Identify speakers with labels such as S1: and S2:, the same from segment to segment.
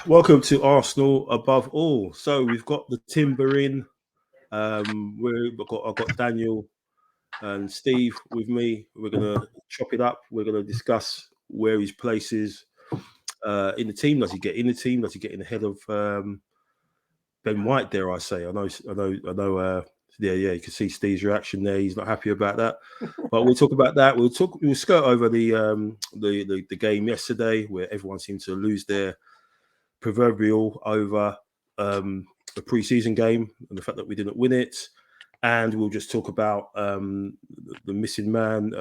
S1: Welcome to Arsenal above all. So we've got the Timber in. I've got Daniel and Steve with me. We're gonna chop it up. We're gonna discuss where his place is in the team. Does he get in the team? Does he get in ahead of Ben White? Dare I say? I know. Yeah. You can see Steve's reaction there. He's not happy about that. But we'll talk about that. We'll skirt over the game yesterday where everyone seemed to lose their proverbial over the preseason game and the fact that we didn't win it. And we'll just talk about the missing man,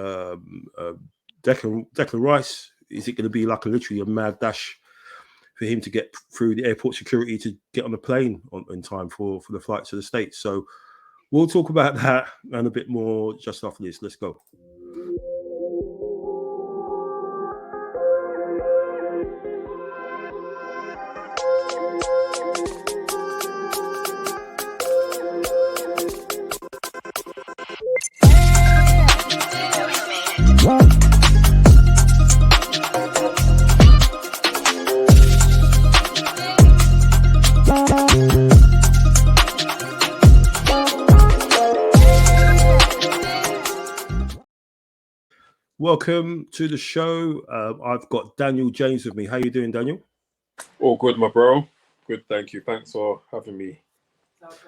S1: Declan Rice. Is it going to be like literally a mad dash for him to get through the airport security to get on the plane in time for the flight to the States? So we'll talk about that and a bit more just after this. Let's go. Welcome to the show. I've got Daniel James with me. How you doing, Daniel?
S2: All good, my bro. Good, thank you. Thanks for having me.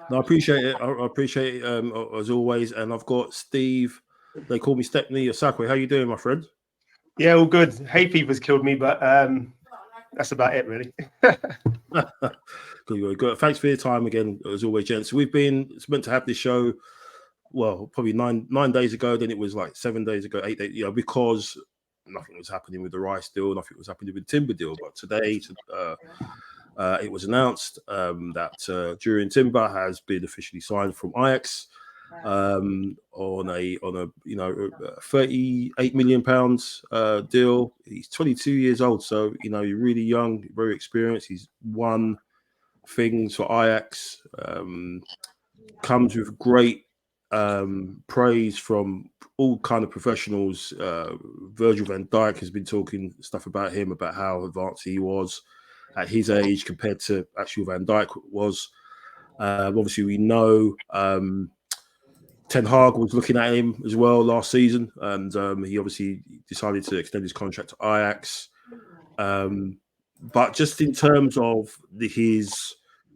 S1: No, I appreciate it. I appreciate it as always. And I've got Steve. They call me Stepney Osakwe. How you doing, my friend?
S3: Yeah, all good. Hay fever's killed me, but that's about it, really.
S1: Good. Thanks for your time again, as always, gents. It's meant to have this show. Well, probably nine days ago. Then it was like 7 days ago, 8 days. Because nothing was happening with the Rice deal, nothing was happening with the Timber deal. But today, it was announced that Jurrien Timber has been officially signed from Ajax on a 38 million pounds deal. He's 22 years old, so you're really young, very experienced. He's won things for Ajax. Comes with great praise from all kind of professionals. Virgil van Dijk has been talking stuff about him, about how advanced he was at his age compared to actual Van Dijk was. Obviously, we know Ten Hag was looking at him as well last season, and he obviously decided to extend his contract to Ajax. But just in terms of his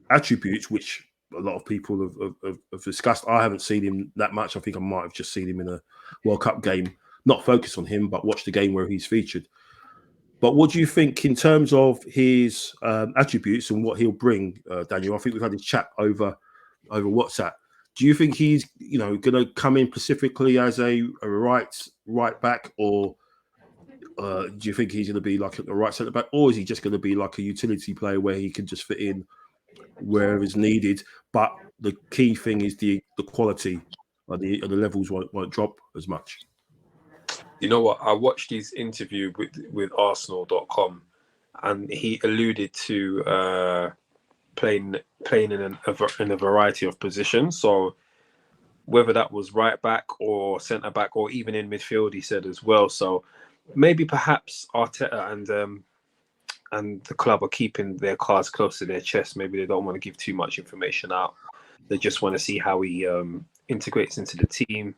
S1: attributes, which a lot of people have discussed, I haven't seen him that much. I think I might have just seen him in a World Cup game, not focus on him, but watch the game where he's featured. But what do you think in terms of his attributes and what he'll bring, Daniel? I think we've had this chat over WhatsApp. Do you think he's going to come in specifically as a right back, or do you think he's going to be like a right centre back, or is he just going to be like a utility player where he can just fit in wherever is needed? But the key thing is the quality, the levels won't drop as much.
S2: You know what? I watched his interview with Arsenal.com, and he alluded to playing in a variety of positions. So whether that was right back or centre back or even in midfield, he said as well. So maybe perhaps Arteta and the club are keeping their cards close to their chest. Maybe they don't want to give too much information out. They just want to see how he integrates into the team.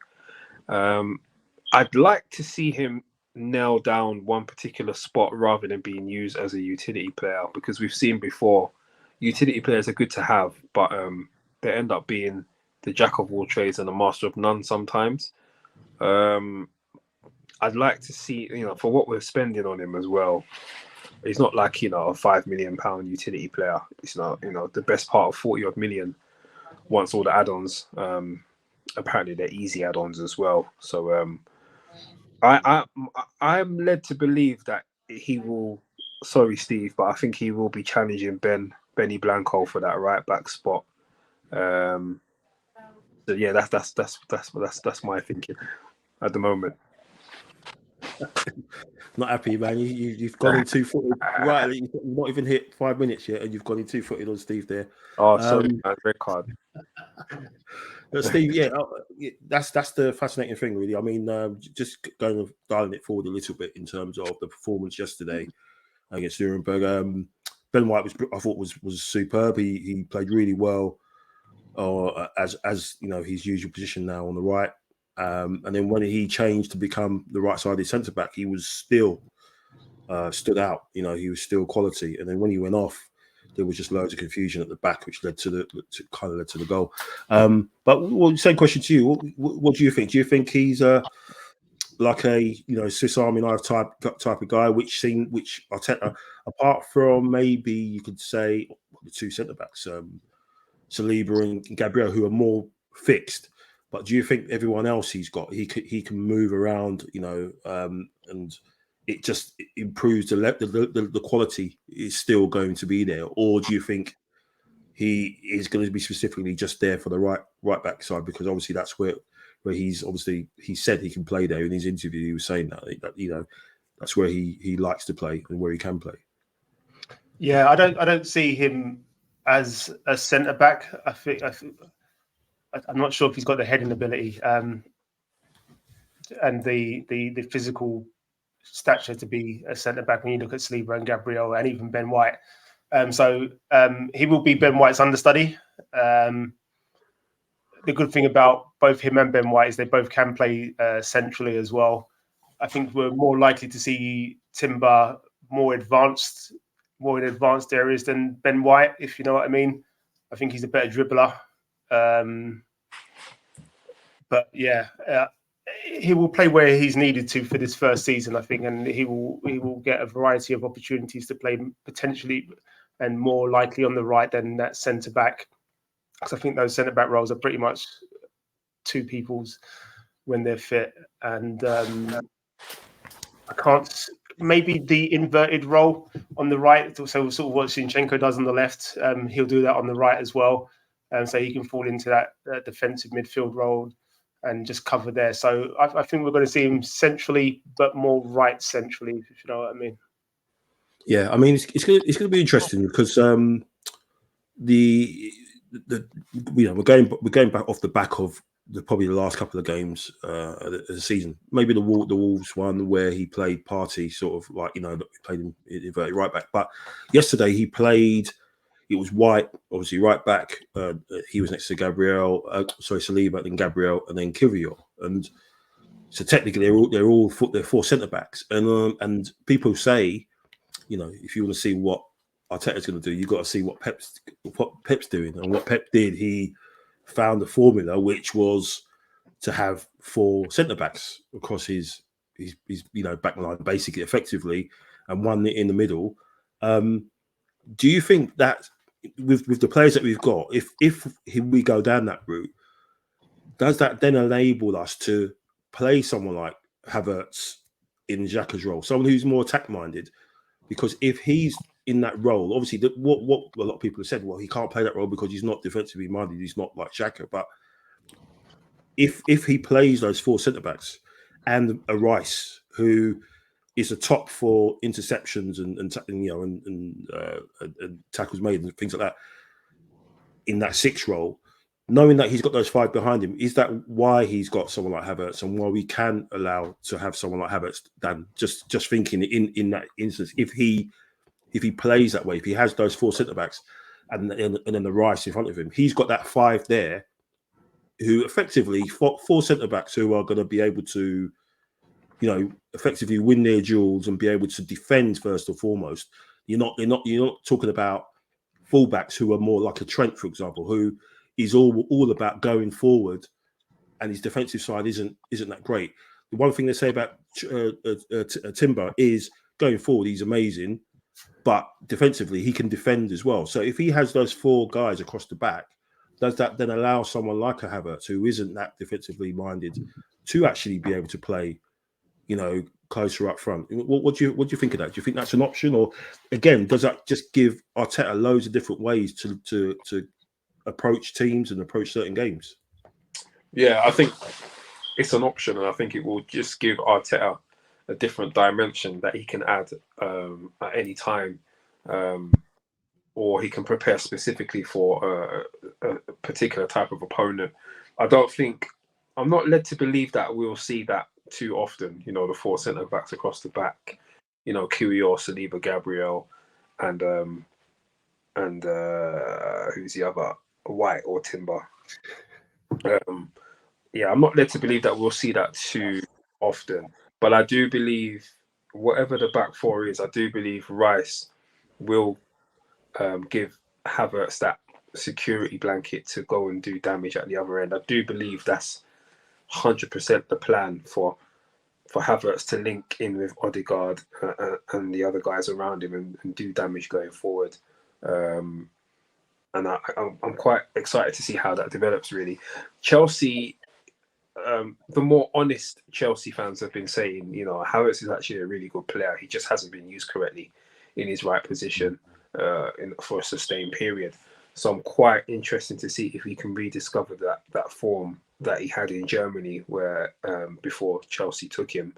S2: I'd like to see him nail down one particular spot rather than being used as a utility player, because we've seen before utility players are good to have, but they end up being the jack of all trades and the master of none sometimes. I'd like to see, for what we're spending on him as well, he's not like, a £5 million utility player. It's not, the best part of 40 odd million once all the add-ons. Apparently they're easy add-ons as well. So I'm led to believe that he will, sorry Steve, but I think he will be challenging Benny Blanco for that right back spot. So yeah, that's my thinking at the moment.
S1: Not happy, man. You've gone in 2-footed. Right, you've not even hit 5 minutes yet, and you've gone in 2-footed on Steve there.
S2: Oh, sorry, red card.
S1: But Steve, that's the fascinating thing, really. I mean, just dialing it forward a little bit in terms of the performance yesterday against Nuremberg. Ben White I thought was superb. He played really well, as you know, his usual position now on the right. And then when he changed to become the right-sided centre back, he was still stood out. You know, he was still quality. And then when he went off, there was just loads of confusion at the back, which led to the goal. But same question to you. What do you think? Do you think he's like a Swiss Army knife type of guy, which Arteta, apart from maybe you could say the two centre backs, Saliba and Gabriel, who are more fixed, but do you think everyone else he can move around, and it just improves the quality is still going to be there, or do you think he is going to be specifically just there for the right back side, because obviously that's where he's he said he can play there in his interview. He was saying that that's where he likes to play and where he can play.
S3: Yeah, I don't see him as a centre back. I think I'm not sure if he's got the heading ability and the physical stature to be a centre back when you look at Saliba and Gabriel and even Ben White. So he will be Ben White's understudy. The good thing about both him and Ben White is they both can play centrally as well. I think we're more likely to see Timber more in advanced areas than Ben White, if you know what I mean. I think he's a better dribbler. But yeah, he will play where he's needed to for this first season, I think, and he will get a variety of opportunities to play potentially and more likely on the right than that centre back. Because I think those centre back roles are pretty much two people's when they're fit, and I can't. Maybe the inverted role on the right, so sort of what Zinchenko does on the left, he'll do that on the right as well, so he can fall into that defensive midfield role and just cover there. So I think we're going to see him centrally, but more right centrally, if you know what I mean.
S1: Yeah, I mean it's going to be interesting because we're going back off the back of probably the last couple of games of the season. Maybe the Wolves one where he played Partey, sort of like played him inverted right back. But yesterday he played. It was White, obviously right back. He was next to Saliba, then Gabriel, and then Kiwior. And so technically they're four centre backs. And people say, if you want to see what Arteta's going to do, you've got to see what Pep's doing. And what Pep did, he found a formula which was to have four centre backs across his back line, basically, effectively, and one in the middle. Do you think that with the players that we've got, if we go down that route, does that then enable us to play someone like Havertz in Xhaka's role, someone who's more attack-minded? Because if he's in that role, obviously, what a lot of people have said, well, he can't play that role because he's not defensively minded. He's not like Xhaka. But if he plays those four centre backs and a Rice who is a top for interceptions and tackles made and things like that in that six role, knowing that he's got those five behind him, is that why he's got someone like Havertz and why we can allow to have someone like Havertz? Dan, just thinking in that instance, if he plays that way, if he has those four centre backs and then the Rice in front of him, he's got that five there, who effectively four centre backs who are going to be able to, effectively win their duels and be able to defend first and foremost. You're not talking about fullbacks who are more like a Trent, for example, who is all about going forward, and his defensive side isn't that great. The one thing they say about Timber is going forward, he's amazing, but defensively he can defend as well. So if he has those four guys across the back, does that then allow someone like a Havertz, who isn't that defensively minded, to actually be able to play, closer up front? What do you think of that? Do you think that's an option, or again, does that just give Arteta loads of different ways to approach teams and approach certain games?
S2: Yeah, I think it's an option, and I think it will just give Arteta a different dimension that he can add at any time, or he can prepare specifically for a particular type of opponent. I'm not led to believe that we'll see that too often, the four centre backs across the back, Kiwior, Saliba, Gabriel, and who's the other, White or Timber. Yeah, I'm not led to believe that we'll see that too often, but I do believe whatever the back four is, I do believe Rice will give Havertz that security blanket to go and do damage at the other end. I do believe that's 100% the plan for Havertz to link in with Odegaard and the other guys around him and do damage going forward. And I'm quite excited to see how that develops, really. Chelsea, the more honest Chelsea fans have been saying, you know, Havertz is actually a really good player. He just hasn't been used correctly in his right position for a sustained period. So I'm quite interested to see if he can rediscover that form that he had in Germany, where before Chelsea took him.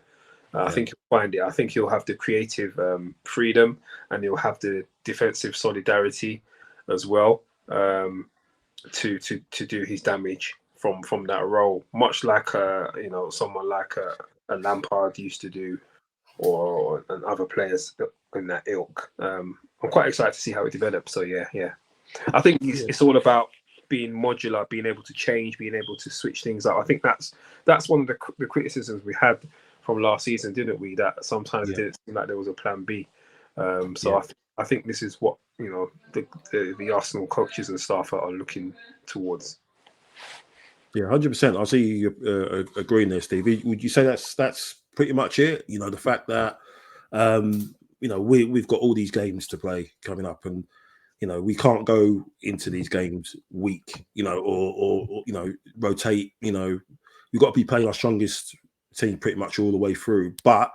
S2: I think he'll find it. I think he'll have the creative freedom, and he'll have the defensive solidarity as well to do his damage from that role, much like someone like a Lampard used to do, or and other players in that ilk. I'm quite excited to see how it develops. So yeah. I think it's all about being modular, being able to change, being able to switch things up. I think that's one of the criticisms we had from last season, didn't we? That sometimes it didn't seem like there was a plan B. I think this is what the Arsenal coaches and staff are looking towards.
S1: Yeah, 100%. I see you agreeing there, Steve. Would you say that's pretty much it? You know, the fact that we've got all these games to play coming up, and we can't go into these games weak, or rotate. We've got to be playing our strongest team pretty much all the way through. But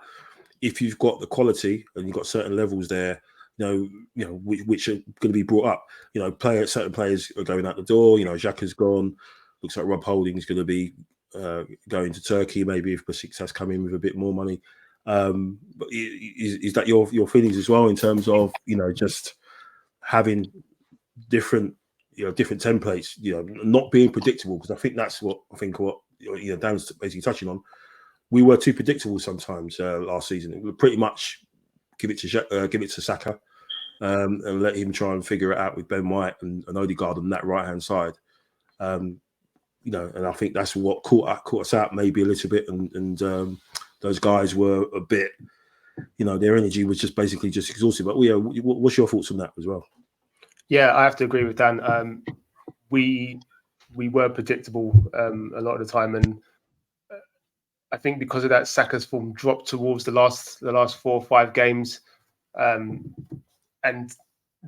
S1: if you've got the quality and you've got certain levels there, which are going to be brought up, certain players are going out the door. Xhaka's gone. Looks like Rob Holding's going to be going to Turkey, maybe if Besiktas come in with a bit more money. But is that your feelings as well in terms of just having different templates, not being predictable? Because I think that's what Dan's basically touching on. We were too predictable sometimes last season. We pretty much give it to Saka and let him try and figure it out with Ben White and Odegaard on that right hand side. And I think that's what caught us out maybe a little bit, and those guys were a bit, their energy was just basically just exhausted. But what's your thoughts on that as well?
S3: Yeah, I have to agree with Dan. We were predictable a lot of the time, and I think because of that, Saka's form dropped towards the last 4 or 5 games, and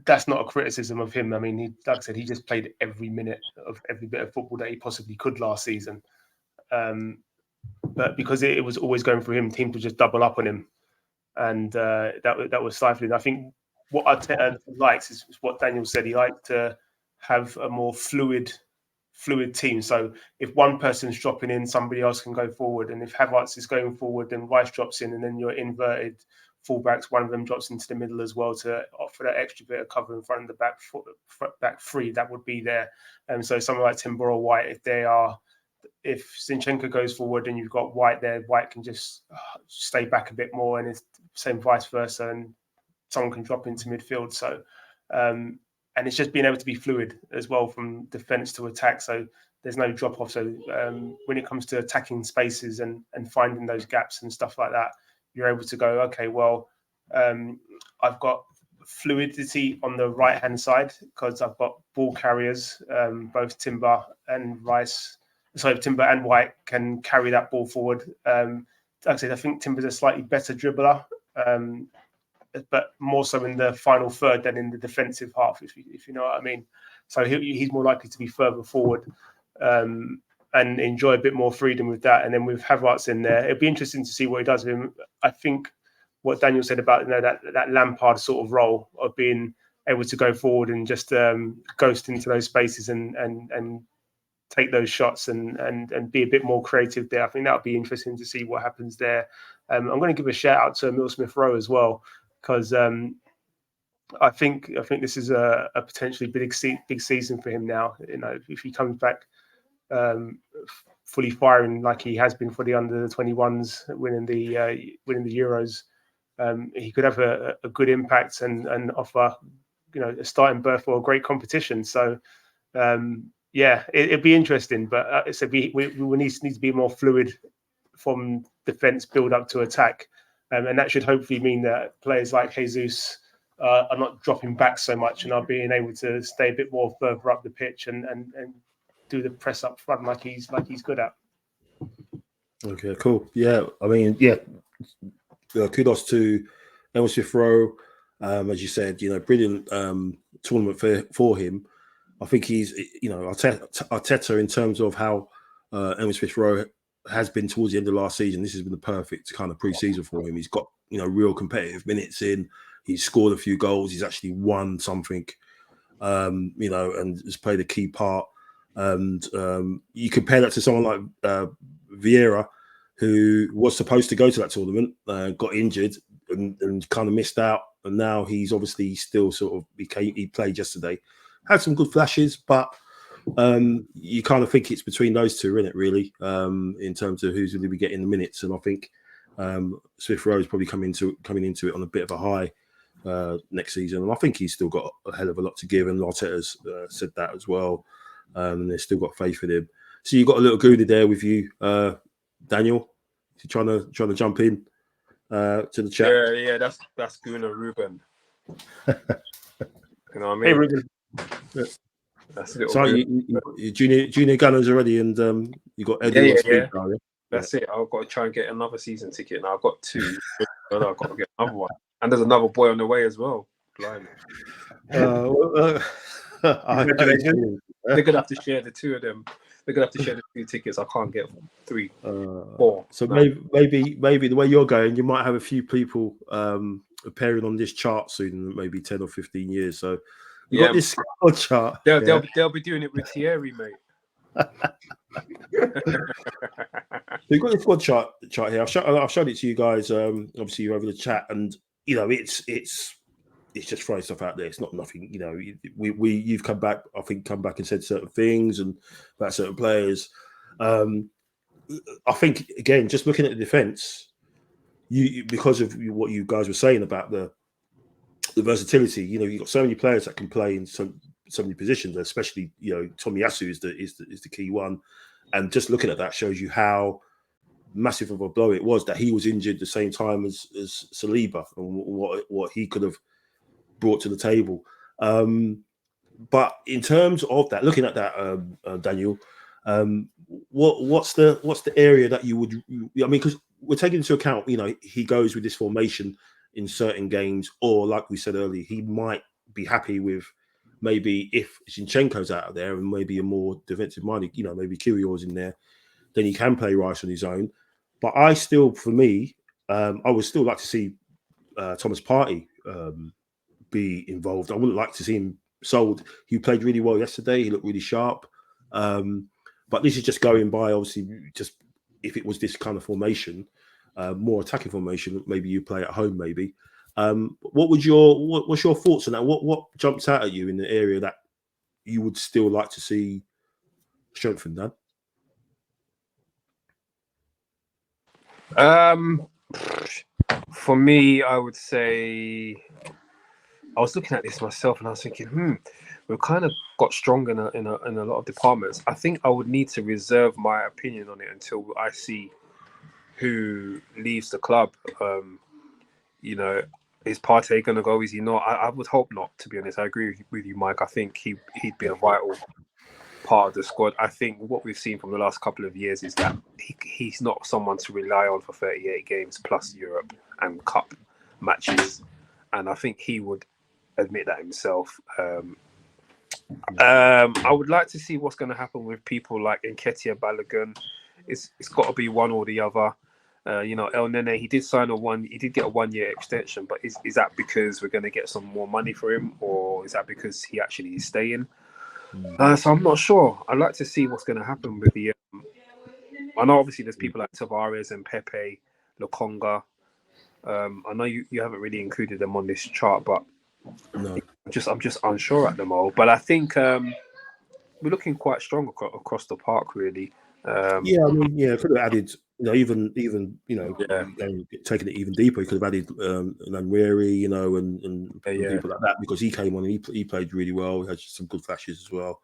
S3: that's not a criticism of him. I mean, like I said, he just played every minute of every bit of football that he possibly could last season. But because it was always going through him, teams would just double up on him, and that was stifling. I think what Arteta likes is what Daniel said. He liked to have a more fluid team. So if one person's dropping in, somebody else can go forward. And if Havertz is going forward, then Rice drops in, and then your inverted fullbacks, one of them drops into the middle as well to offer that extra bit of cover in front of the back three that would be there. So someone like Timber or White, if Zinchenko goes forward and you've got White there, White can just stay back a bit more, and it's same vice versa, and someone can drop into midfield. So and it's just being able to be fluid as well from defence to attack. So there's no drop off. So when it comes to attacking spaces and finding those gaps and stuff like that, you're able to go, okay, well, I've got fluidity on the right hand side because I've got ball carriers, both Timber and White can carry that ball forward. Like I said, I think Timber's a slightly better dribbler, but more so in the final third than in the defensive half, if you know what I mean. So he's more likely to be further forward and enjoy a bit more freedom with that. And then with Havertz in there, it'd be interesting to see what he does with him. I think what Daniel said about that Lampard sort of role of being able to go forward and just ghost into those spaces and take those shots and be a bit more creative there. I think that would be interesting to see what happens there. I'm going to give a shout out to Emile Smith-Rowe as well, because I think this is a potentially big season for him now. If he comes back fully firing like he has been for the under 21s, winning the Euros, he could have a good impact and offer a starting berth for a great competition. So it'd be interesting. But so we need to be more fluid from defence build up to attack, and that should hopefully mean that players like Jesus are not dropping back so much and are being able to stay a bit more further up the pitch and do the press up front like he's good at.
S1: Okay, cool. Yeah, I mean, kudos to Emile Smith-Rowe. As you said, brilliant tournament for him. I think he's, Arteta in terms of how Emile Smith-Rowe has been towards the end of last season. This has been the perfect kind of pre-season for him. He's got, real competitive minutes in. He's scored a few goals. He's actually won something, and has played a key part. And you compare that to someone like Vieira, who was supposed to go to that tournament, got injured and kind of missed out. And now he's obviously still sort of he played yesterday. Had some good flashes, but you kind of think it's between those two, isn't it, really, in terms of who's going to be getting the minutes. And I think Smith-Rowe is probably coming into it on a bit of a high next season. And I think he's still got a hell of a lot to give. And Arteta's said that as well. And they've still got faith in him. So you've got a little Goonie there with you, Daniel. You're trying to jump in to the chat.
S2: Yeah, that's Guna Ruben. You know what I mean?
S3: Hey, Ruben.
S2: That's a little.
S1: So you junior Gunners already, and you got Eddie.
S2: Yeah. That's it. I've got to try and get another season ticket now. I've got 2. I've got to get another one, and there's another boy on the way as well. Blimey. They're gonna have to share the 2 of them. They're gonna have to share the 2 tickets. I can't get 3, 4.
S1: So maybe the way you're going, you might have a few people appearing on this chart soon, in maybe 10 or 15 years. So you got this squad chart.
S2: They'll be doing it with Thierry, mate.
S1: We've got this squad chart here. I've shown it to you guys. Obviously, you're over the chat, and it's just throwing stuff out there. It's not nothing. You've come back and said certain things and about certain players. I think again, just looking at the defense, because of what you guys were saying about the versatility. You've got so many players that can play in so many positions, especially Tomiyasu is the key one. And just looking at that shows you how massive of a blow it was that he was injured the same time as Saliba and what he could have brought to the table. But in terms of that, looking at that, Daniel, what's the area that you would? I mean, because we're taking into account, he goes with this formation in certain games, or like we said earlier, he might be happy with maybe if Zinchenko's out of there and maybe a more defensive minded, maybe Kyrgios's in there, then he can play Rice on his own. But I still, for me, I would still like to see Thomas Partey be involved. I wouldn't like to see him sold. He played really well yesterday. He looked really sharp. But this is just going by, obviously, just if it was this kind of formation, more attacking formation, maybe you play at home, maybe. What's your thoughts on that? What jumps out at you in the area that you would still like to see strengthened, Dan?
S2: For me, I would say I was looking at this myself and I was thinking, we've kind of got strong in a lot of departments. I think I would need to reserve my opinion on it until I see who leaves the club. Is Partey going to go? Is he not? I would hope not, to be honest. I agree with you, Mike. I think he'd be a vital part of the squad. I think what we've seen from the last couple of years is that he's not someone to rely on for 38 games plus Europe and Cup matches. And I think he would admit that himself. I would like to see what's going to happen with people like Nketiah, Balogun. It's got to be one or the other. El Nene, he did get a 1-year extension, but is that because we're going to get some more money for him, or is that because he actually is staying? So I'm not sure. I'd like to see what's going to happen with the. I know obviously there's people like Tavares and Pepe, Lokonga. I know you haven't really included them on this chart, but
S1: no.
S2: I'm just unsure at the moment. But I think we're looking quite strong across the park, really.
S1: If we added even
S2: Yeah.
S1: taking it even deeper, he could have added Lanweri, and
S2: Yeah.
S1: people like that, because he came on and he played really well. He had some good flashes as well.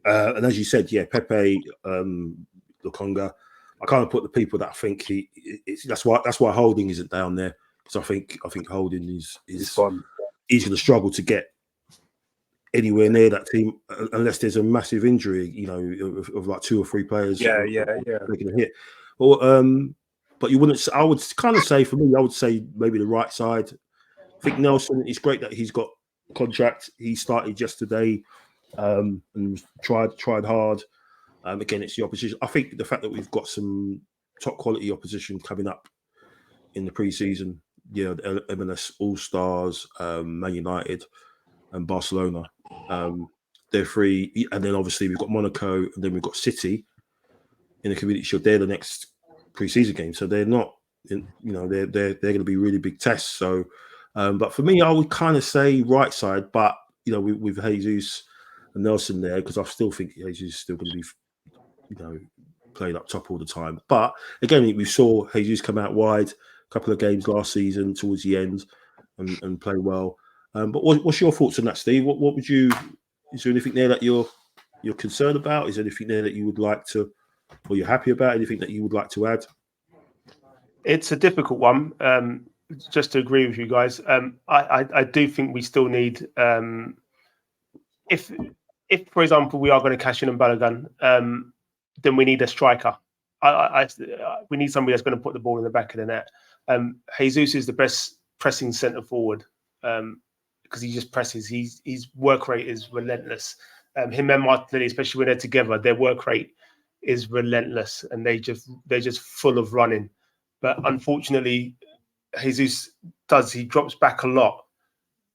S1: And as you said, Pepe, Lokonga, I kind of put the people that I think that's why Holding isn't down there, because I think Holding is
S2: fun.
S1: He's going to struggle to get anywhere near that team unless there's a massive injury, of like 2 or 3 players.
S2: Yeah.
S1: Taking a hit. Well, but you wouldn't. I would kind of say, for me, I would say maybe the right side. I think Nelson. It's great that he's got a contract. He started yesterday, and tried hard. Again, it's the opposition. I think the fact that we've got some top quality opposition coming up in the pre-season, the MLS All Stars, Man United, and Barcelona. They're 3, and then obviously we've got Monaco, and then we've got City in the Community Shield. They're the next pre-season game, so they're not. They're going to be really big tests. So, but for me, I would kind of say right side, but with Jesus and Nelson there, because I still think Jesus is still going to be, playing up top all the time. But again, we saw Jesus come out wide a couple of games last season towards the end and play well. But what's your thoughts on that, Steve? What would you? Is there anything there that you're concerned about? Is there anything there that you would like to, or you're happy about? Anything that you would like to add?
S3: It's a difficult one. Just to agree with you guys, I do think we still need, if for example we are going to cash in on Balogun, then we need a striker. We need somebody that's going to put the ball in the back of the net. Jesus is the best pressing centre forward, because he just presses. His work rate is relentless. Him and Martinelli, especially when they're together, their work rate is relentless, and they're just full of running. But unfortunately, Jesus he drops back a lot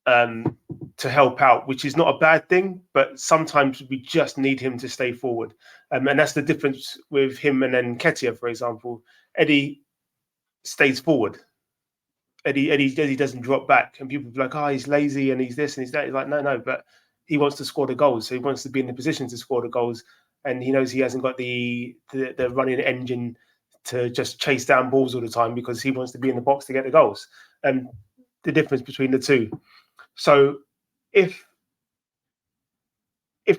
S3: to help out, which is not a bad thing, but sometimes we just need him to stay forward. And that's the difference with him and then Nketiah, for example. Eddie stays forward. Eddie doesn't drop back, and people be like, "Oh, he's lazy and he's this and he's that." He's like, no, but he wants to score the goals, so he wants to be in the position to score the goals, and he knows he hasn't got the running engine to just chase down balls all the time, because he wants to be in the box to get the goals. And the difference between the two. So if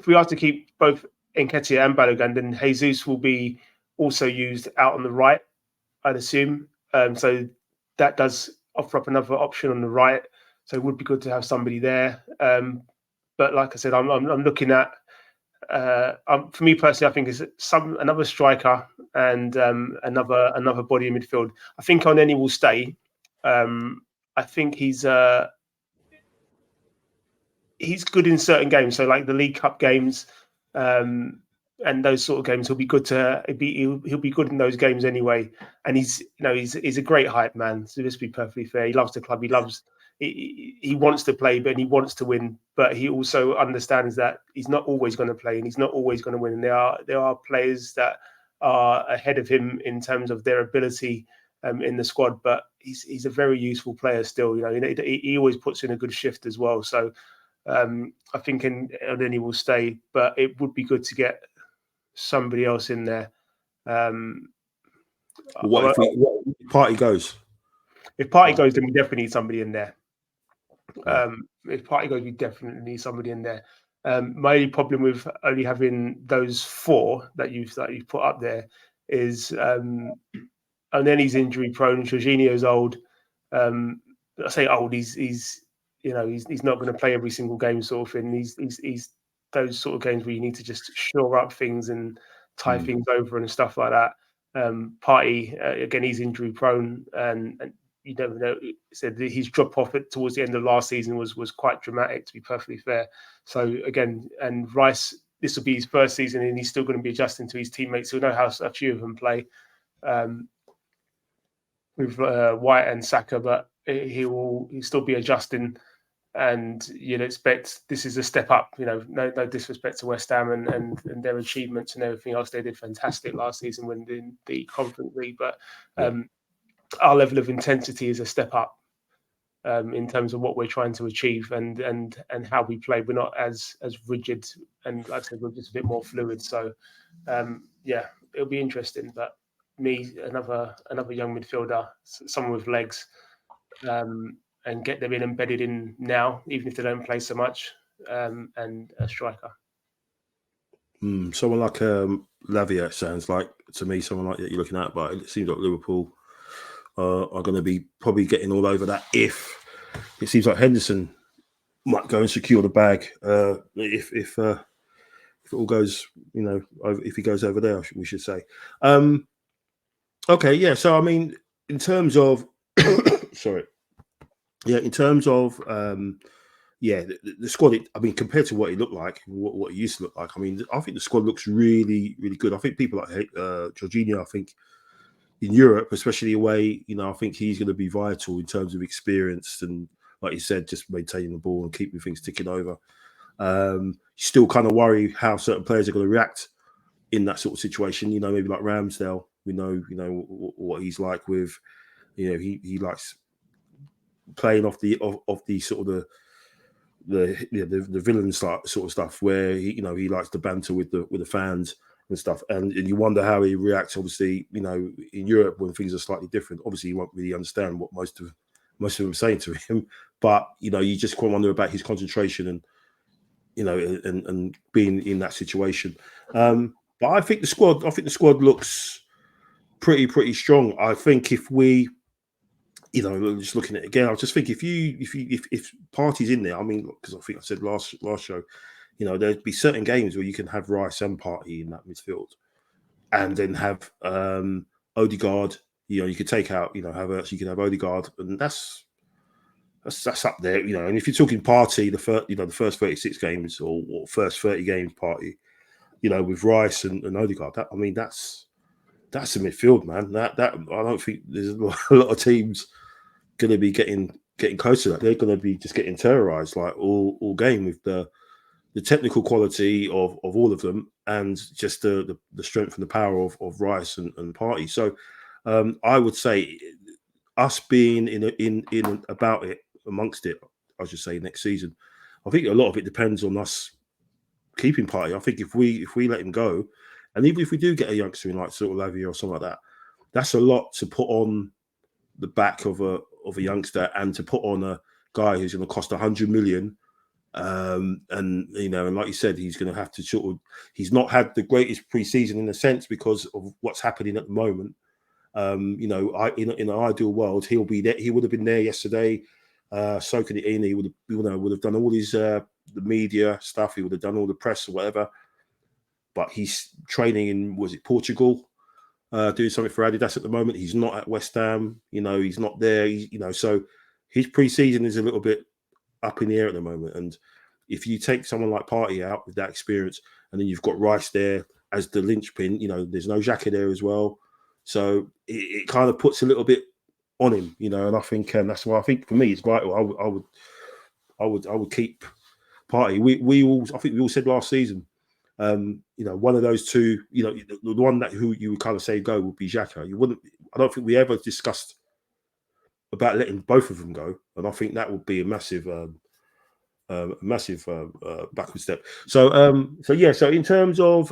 S3: we are to keep both Nketiah and Balogun, then Jesus will be also used out on the right, I'd assume. So that does offer up another option on the right. So it would be good to have somebody there. But like I said, I'm looking at, for me personally, I think it's another striker and another body in midfield. I think Oneni will stay. I think he's good in certain games. So like the League Cup games, and those sort of games, he'll be good he'll be good in those games anyway. And he's a great hype man. So just be perfectly fair, he loves the club. He wants to play, but he wants to win. But he also understands that he's not always going to play, and he's not always going to win. And there are players that are ahead of him in terms of their ability in the squad. But he's a very useful player still. He always puts in a good shift as well. So I think Oneni will stay, but it would be good to get somebody else in there.
S1: What if Partey goes?
S3: If Partey goes, then we definitely need somebody in there. If Partey goes, we definitely need somebody in there. My only problem with only having those 4 that you've put up there is, and then he's injury prone. Jorginho's old. I say old. He's not going to play every single game, sort of thing. He's those sort of games where you need to just shore up things and tie things over and stuff like that. Partey, again, he's injury prone, and you never know. Said his drop off towards the end of last season was quite dramatic, to be perfectly fair. So again, and Rice, this will be his first season, and he's still going to be adjusting to his teammates. He'll know how a few of them play with White and Saka, but he'll still be adjusting. And you'd expect this is a step up. No disrespect to West Ham and their achievements and everything else. They did fantastic last season winning the Conference League, but our level of intensity is a step up in terms of what we're trying to achieve and how we play. We're not as rigid, and like I said, we're just a bit more fluid. So it'll be interesting, but me another young midfielder, someone with legs, and get them embedded in now, even if they don't play so much, and a striker.
S1: Someone like Lavia sounds like to me someone like that you're looking at, but it seems like Liverpool are going to be probably getting all over that. If it seems like Henderson might go and secure the bag, if it all goes, if he goes over there, we should say. Okay, yeah. So I mean, in terms of, in terms of, the squad. I mean, compared to what it looked like, what it used to look like. I mean, I think the squad looks really, really good. I think people like Jorginho, I think in Europe, especially away, I think he's going to be vital in terms of experience and, like you said, just maintaining the ball and keeping things ticking over. You still kind of worry how certain players are going to react in that sort of situation. Maybe like Ramsdale. We know, what he's like with, he likes playing off the sort of the villain sort of stuff where he likes to banter with the fans and stuff, and you wonder how he reacts. Obviously, in Europe when things are slightly different. Obviously, you won't really understand what most of them are saying to him, but you just quite wonder about his concentration and and being in that situation. But I think the squad looks pretty strong. I think if we, just looking at it again, I just think if Partey's in there, I mean, because I think I said last show, there'd be certain games where you can have Rice and Partey in that midfield, and then have Odegaard. You could take out, Havertz. You could have Odegaard, and that's up there. And if you're talking Partey, the first 36 games or first 30 games Partey, with Rice and Odegaard, that's a midfield, man. That I don't think there's a lot of teams going to be getting close to that. They're going to be just getting terrorized like all game with the technical quality of all of them, and just the strength and the power of Rice and Partey. So I would say us being in about it, amongst it, I should say, next season, I think a lot of it depends on us keeping Partey. I think if we let him go, and even if we do get a youngster in like sort of Lavia or something like that, that's a lot to put on the back of a youngster, and to put on a guy who's going to cost 100 million. And like you said, he's going to have to he's not had the greatest pre-season in a sense because of what's happening at the moment. In an ideal world, he'll be there. He would have been there yesterday, soaking it in. He would have done all his the media stuff. He would have done all the press or whatever. But he's training in, was it Portugal, doing something for Adidas at the moment. He's not at West Ham. He's not there. So his pre-season is a little bit up in the air at the moment. And if you take someone like Partey out with that experience, and then you've got Rice there as the linchpin, there's no Xhaka there as well. So it kind of puts a little bit on him, and I think that's why I think for me it's vital. I would keep Partey. I think we all said last season, one of those two, the one that who you would kind of say go would be Xhaka. I don't think we ever discussed about letting both of them go, and I think that would be a massive backward step. So in terms of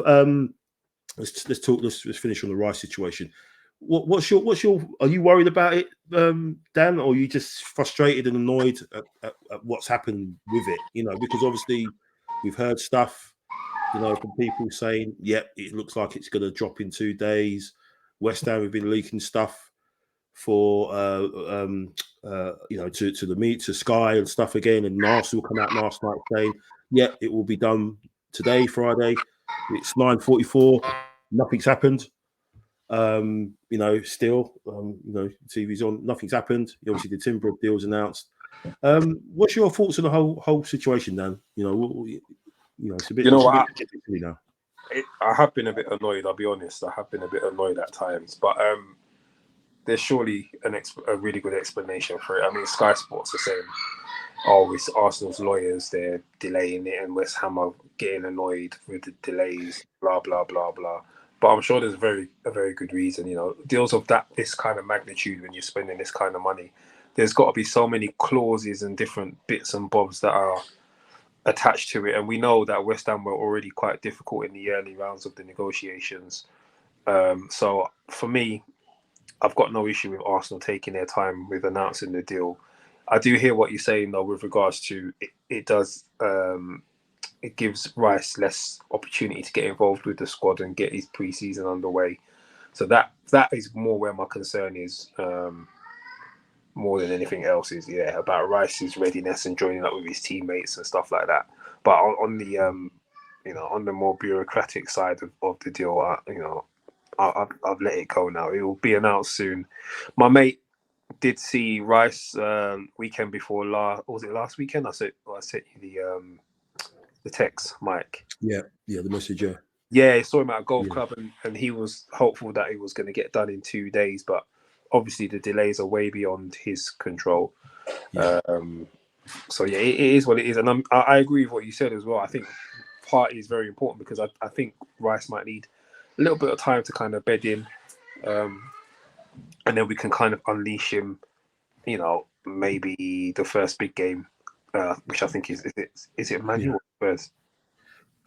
S1: let's finish on the Rice situation. What's your? Are you worried about it, Dan, or are you just frustrated and annoyed at what's happened with it? Because obviously we've heard stuff, from people saying, "Yep, it looks like it's going to drop in 2 days." West Ham have been leaking stuff for to Sky and stuff again, and Arsenal come out last night saying, "Yep, it will be done today, Friday." It's 9:44. Nothing's happened. Still, TV's on. Nothing's happened. Obviously, the Timber deal's announced. What's your thoughts on the whole situation, Dan? It's a bit.
S2: I have been a bit annoyed. I'll be honest. I have been a bit annoyed at times, but there's surely a really good explanation for it. I mean, Sky Sports are saying, "Oh, it's Arsenal's lawyers. They're delaying it, and West Ham are getting annoyed with the delays." Blah blah blah blah. But I'm sure there's a very good reason. Deals of this kind of magnitude, when you're spending this kind of money, there's got to be so many clauses and different bits and bobs that are attached to it. And we know that West Ham were already quite difficult in the early rounds of the negotiations. So for me, I've got no issue with Arsenal taking their time with announcing the deal. I do hear what you're saying though with regards to it does it gives Rice less opportunity to get involved with the squad and get his pre-season underway. So that is more where my concern is, more than anything else, is about Rice's readiness and joining up with his teammates and stuff like that. But on the on the more bureaucratic side of the deal, I've let it go now. It will be announced soon. My mate did see Rice weekend before was it last weekend? I sent you the text, Mike.
S1: Yeah, the message.
S2: Yeah, I saw him at a golf club, and he was hopeful that it was going to get done in 2 days, but obviously the delays are way beyond his control.
S1: Yeah.
S2: So it is what it is, and I agree with what you said as well. I think Partey is very important because I think Rice might need a little bit of time to kind of bed in, and then we can kind of unleash him. Maybe the first big game, which I think is it Man United first?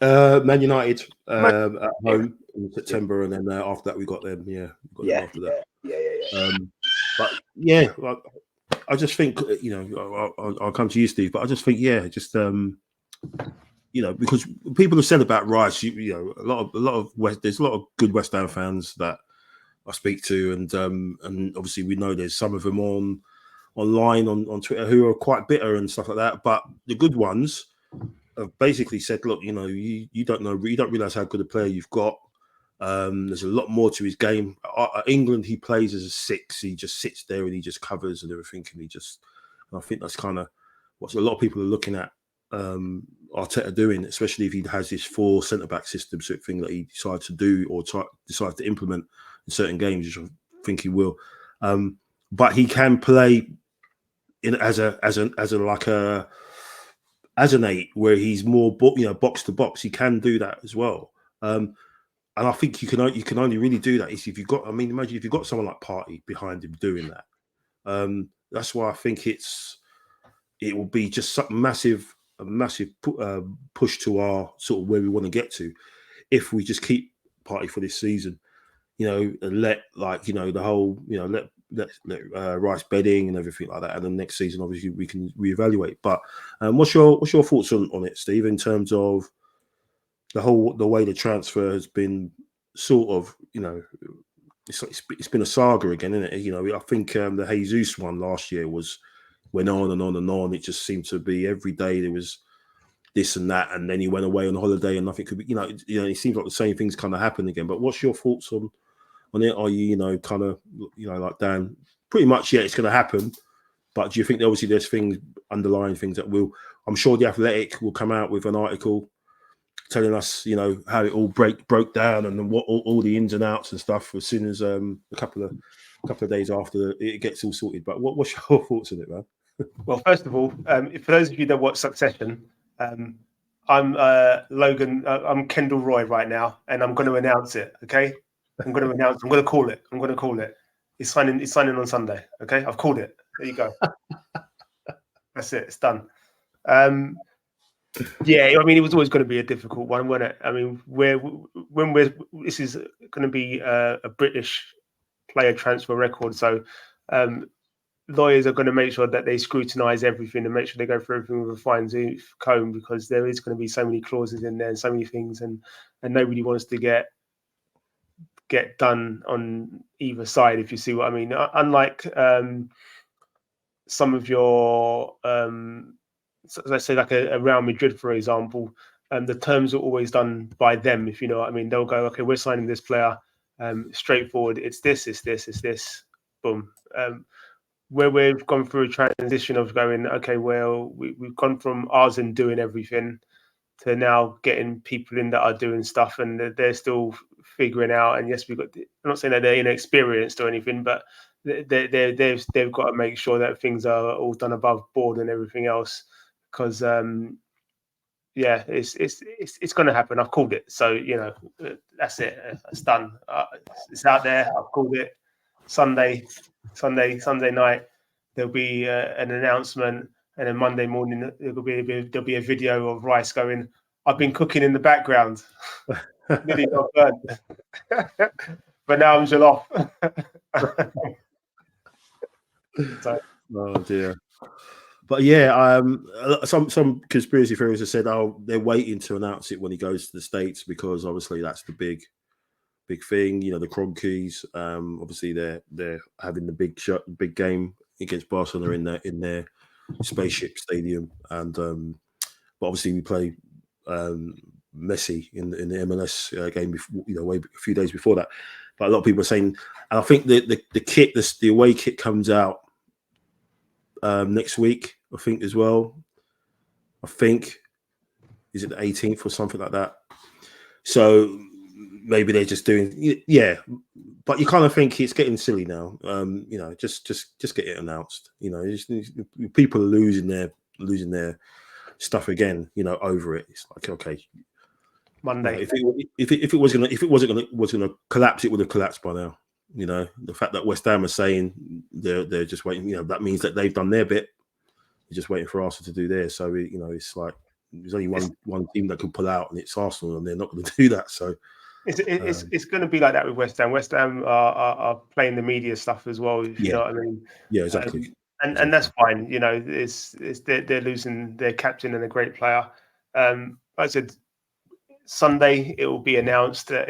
S1: Man United at home in September, and then after that we got them. Them after that. But I just think I'll come to you, Steve. But I just think because people have said about Rice, a lot of there's a lot of good West Ham fans that I speak to, and obviously we know there's some of them online on Twitter who are quite bitter and stuff like that. But the good ones have basically said, look, you don't know, you don't realize how good a player you've got. There's a lot more to his game. At England, he plays as a 6. He just sits there and he just covers and everything. And I think that's kind of what a lot of people are looking at Arteta doing, especially if he has this 4 centre-back system sort of thing that he decides to do or decides to implement in certain games, which I think he will. But he can play as an 8, where he's more box to box. He can do that as well. And I think you can only really do that if you've got. I mean, imagine if you've got someone like Partey behind him doing that. That's why I think it will be just a massive push to our sort of where we want to get to, if we just keep Partey for this season, and let the whole let Rice bedding and everything like that, and then next season obviously we can reevaluate. But what's your thoughts on it, Steve, in terms of the way the transfer has been sort of, it's been a saga again, isn't it? I think the Jesus one last year went on and on and on. It just seemed to be every day there was this and that, and then he went away on holiday and nothing could be, it seems like the same things kind of happen again. But what's your thoughts on it? Are you, kind of, like Dan, pretty much, it's going to happen, but do you think obviously there's things, underlying things that I'm sure The Athletic will come out with an article telling us, how it all broke down and what all the ins and outs and stuff as soon as a couple of days after it gets all sorted. But what's your thoughts on it, man?
S3: Well, first of all, for those of you that watch Succession, I'm Logan. I'm Kendall Roy right now, and I'm going to announce it. Okay, I'm going to call it. He's signing on Sunday. Okay, I've called it. There you go. That's it. It's done. I mean, it was always going to be a difficult one, wasn't it? I mean, this is going to be a British player transfer record, so lawyers are going to make sure that they scrutinise everything and make sure they go through everything with a fine-tooth comb, because there is going to be so many clauses in there and so many things, and nobody wants to get done on either side, if you see what I mean. Unlike some of your let's say like a Real Madrid, for example, the terms are always done by them, if you know what I mean. They'll go, okay, we're signing this player, straightforward, it's this, boom. Where we've gone through a transition of going, okay, well, we've gone from ours and doing everything to now getting people in that are doing stuff, and they're still figuring out. And yes, I'm not saying that they're inexperienced or anything, but they've got to make sure that things are all done above board and everything else. Because it's going to happen. I've called it, so that's it. It's done. It's out there. I've called it. Sunday night, there'll be an announcement, and then Monday morning there'll be a video of Rice going, "I've been cooking in the background." Nearly got burnt. but now I'm off. So.
S1: Oh dear. But yeah, some conspiracy theories have said, oh, they're waiting to announce it when he goes to the States because obviously that's the big thing. You know, the Kroenkes. Obviously they're having the big game against Barcelona in their spaceship stadium, and but obviously we play Messi in the MLS game before, you know, a few days before that. But a lot of people are saying, and I think the kit, the away kit comes out next week, I think, as well. I think, is it the 18th or something like that? So maybe they're just doing, yeah. But you kind of think it's getting silly now. You know, just get it announced. You know, people are losing their stuff again. You know, over it. It's like, okay,
S3: Monday.
S1: You know, if it wasn't gonna collapse, it would have collapsed by now. You know, the fact that West Ham are saying they're just waiting, you know, that means that they've done their bit. They're just waiting for Arsenal to do theirs. So, you know, it's like there's only one team that can pull out, and it's Arsenal, and they're not going to do that. So
S3: it's going to be like that with West Ham. West Ham are playing the media stuff as well. If you know what I mean?
S1: Yeah, exactly.
S3: And that's fine. You know, they're losing their captain and a great player. Like I said, Sunday it will be announced that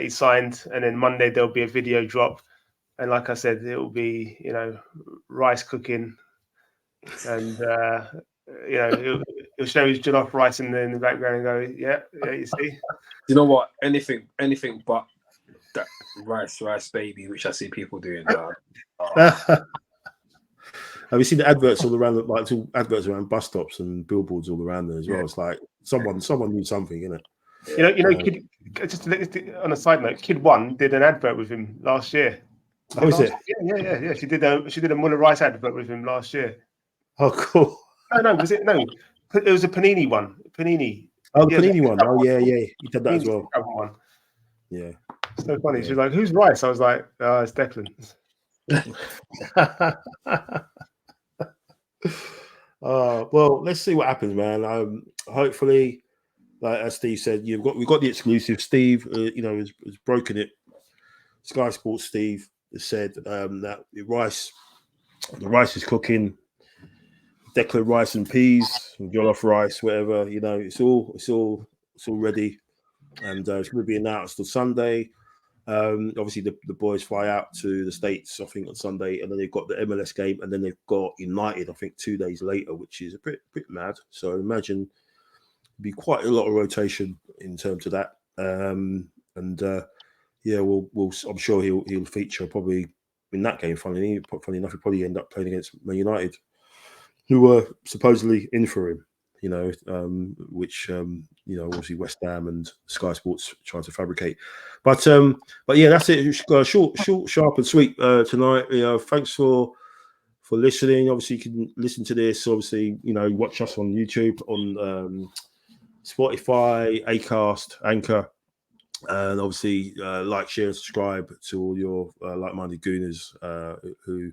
S3: he signed, and then Monday there'll be a video drop, and like I said, it will be, you know, rice cooking, and you know, he'll show his jollof rice in the background and go, yeah, you see.
S2: You know what? Anything but that rice baby, which I see people doing.
S1: Have you seen the adverts all around? Like adverts around bus stops and billboards all around there as well. It's like someone knew something, isn't it?
S3: You know, Kid, just on a side note, Kid One did an advert with him last year.
S1: Oh, is it?
S3: Yeah. She did a Muller Rice advert with him last year.
S1: Oh, cool.
S3: No, was it? No, it was a Panini one. Panini.
S1: Oh, the Panini one. Oh, yeah. He did that as well.
S3: One.
S1: Yeah.
S3: So funny. Yeah. She was like, "Who's Rice?" I was like, "It's Declan."
S1: Well, let's see what happens, man. Hopefully, like as Steve said, we've got the exclusive. Steve, you know, has broken it. Sky Sports Steve has said that the rice is cooking. Declan Rice and peas, jollof rice, whatever, you know, it's all ready, and it's going to be announced on Sunday. Obviously, the boys fly out to the States, I think, on Sunday, and then they've got the MLS game, and then they've got United, I think, 2 days later, which is a bit mad. So I imagine there'll be quite a lot of rotation in terms of that. Yeah, I'm sure he'll feature probably in that game. Funny enough, he'll probably end up playing against Man United, who were supposedly in for him, you know, which you know, obviously West Ham and Sky Sports trying to fabricate. But yeah, that's it. Short, sharp, and sweet tonight. You know, thanks for listening. Obviously, you can listen to this. Obviously, you know, watch us on YouTube, on Spotify, Acast, Anchor, and obviously like, share, and subscribe to all your like-minded gooners who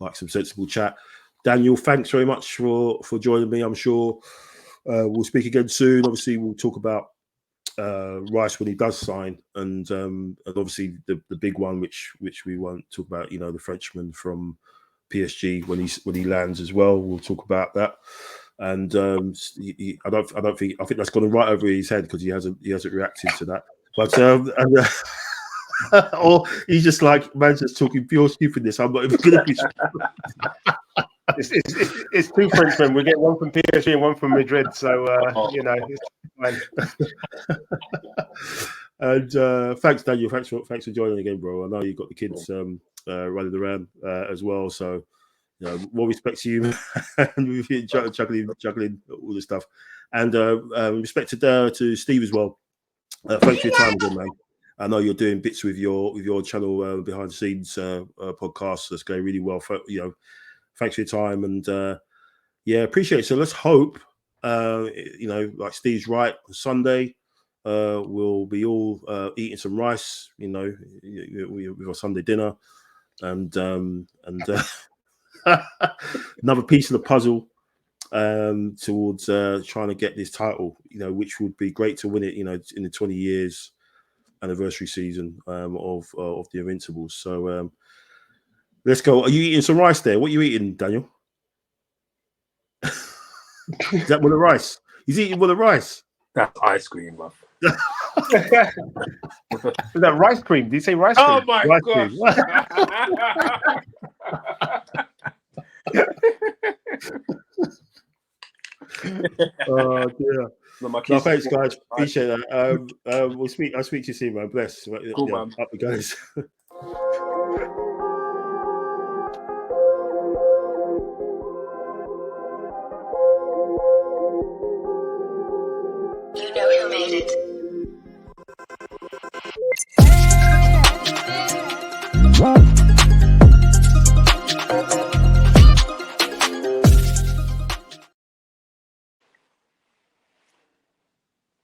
S1: like some sensible chat. Daniel, thanks very much for joining me. I'm sure we'll speak again soon. Obviously, we'll talk about Rice when he does sign, and obviously the big one, which we won't talk about. You know, the Frenchman from PSG when he lands as well. We'll talk about that. And I think that's gone right over his head because he hasn't reacted to that. But or he's just like, man's just talking pure stupidness. I'm not even going to be.
S3: It's two Frenchmen. We get one from PSG and one from Madrid. So you know, it's fine.
S1: And thanks, Daniel. Thanks for joining again, bro. I know you've got the kids running around as well. So, you know, more respect to you, and juggling all this stuff. And respect to Steve as well. Thanks for your time again, man. I know you're doing bits with your channel behind the scenes podcast that's going really well. You know, thanks for your time, and yeah, appreciate it. So let's hope, you know, like Steve's right, on Sunday we'll be all eating some rice, you know, with our Sunday dinner, and another piece of the puzzle towards trying to get this title, you know, which would be great to win it, you know, in the 20 years anniversary season of the Invincibles. So let's go. Are you eating some rice there? What are you eating, Daniel? Is that with the rice? He's eating with the rice.
S2: That's ice cream, bruv.
S3: Is that rice cream? Did you say rice cream?
S2: Oh my
S1: Rice
S2: gosh.
S1: Oh dear.
S2: No,
S1: Thanks, guys. Appreciate that. I'll speak to you soon, man. Bless.
S2: Cool, man.
S1: Up it goes.